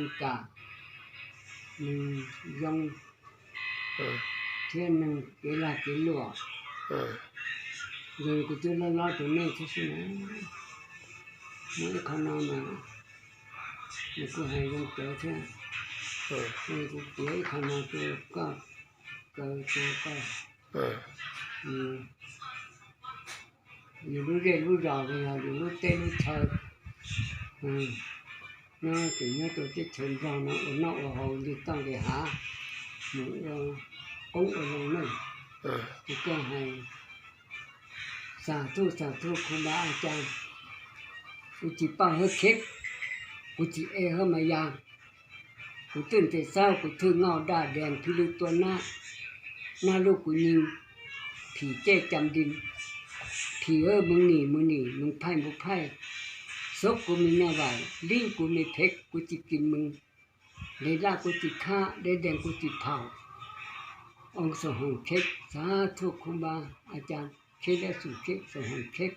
mình cả mình dòng thiên mình cái là cái lụa rồi cái thứ lo tụi này chứ gì mỗi khả năng mà mình cũng hay dòng trở thế rồi cũng tới khả năng tôi có nhiều lúc đây lúc rào thì là nhiều lúc tê lúc thời nó kiểu như tôi chỉ thường rằng nó ở hậu đi tăng để há những cũng ở trong này thì có hay xả thu không đã ai chăng tôi chỉ bao hết khép tôi chỉ e hơn mà giang tôiตื่นแต่เช้าtôi thương ngao đà đènพี่ลูกตัวหน้าลูกกูยิงผีเจ๊จำดินผีมึงหนีมึงไพ่บุไพ่ซกกูมีหน้าไหวลิ้นกูมีเพกกูจะกินมึงได้ลากูจะฆ่าได้แดงกูจะเผาองค์สหงเค้กสาธุครูบาอาจารย์เค้กและสุเค้กสหงเค้ก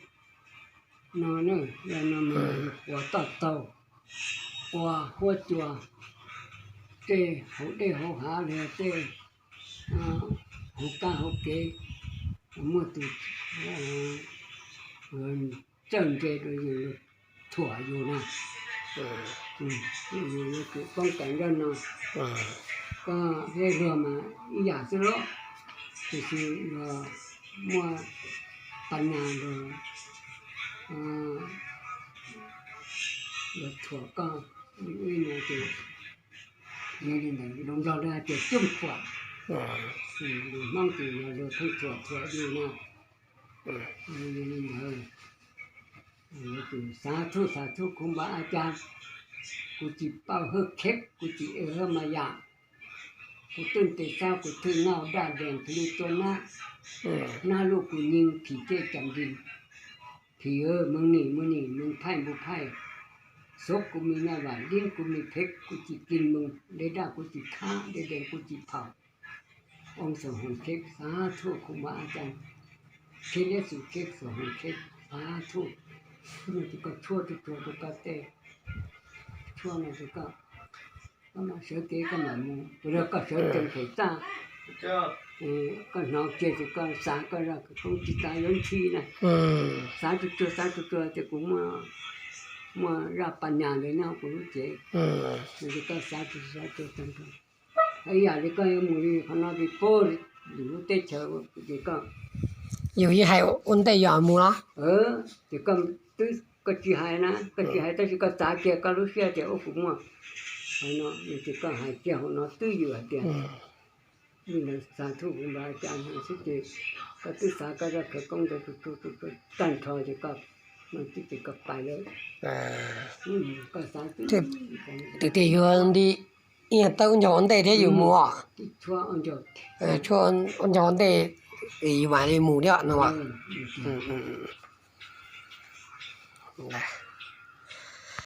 นอนเนอะแล้วนอนมาหัวตัดเตาหัวจัวเต้หัวหาเลยเต้หัวกาหัวเกยมั่วตุเจังเจโดยอยู่ถั่วอยู่นะอยู่คือป้องกันกันเนาะก็เรียกมาอีหยาสิโลคือมั่วปัญญาเลยถั่วก็ไม่เนี่ยจะนี่นี่ลงเราได้จะจุ่มขวดมั่งตีเราทั้งถั่วอยู่นะนี่เลยสาธุครูบาอาจารย์กูจิเป้าเฮกเค็กกูจิมายากูตื่นแต่เช้ากูถึงเงาด้านแดงพลีตัวหน้าลูกกูยิงผีเจ๊จำดินผีมึงหนีมึงไพ่บุไพ่ซกกูมีหน้าหวานลิ้นกูมีเพกกูจิกินมึงได้ด่ากูจิฆ่าได้แดงกูจิเผาองค์สหงเค็กสาธุครูบาอาจารย์เค้กและสุเค้กสหงเค็กสาธุนี่ก็ชั่วก็เตะชั่วนี่ก็มาเสือเก๋ก็มามูแล้วก็เสือจงเขยตาก็น้องเจ๊ก็สาก็รักคงจิตายนทีนะสาธุแต่กูมารับปัญญาเลยนะกูรู้เจ๊นี่ก็สาธุตั้งไอ้ยานี่ก็ยังมูนี่ขนาดที่โป้อยู่เตะเชอนี่ก็有一还温带养母了，这个都个几海呢？个几海都是个杂节，个路线的我父母，那你这个海结婚那都有点，你那三头五马家那是的，个都三个人可工作都单朝这个，那这个摆了，个三头，这有人的，也都叫温带的有母啊，说按照，说按照温带。一碗的母料，那么，来。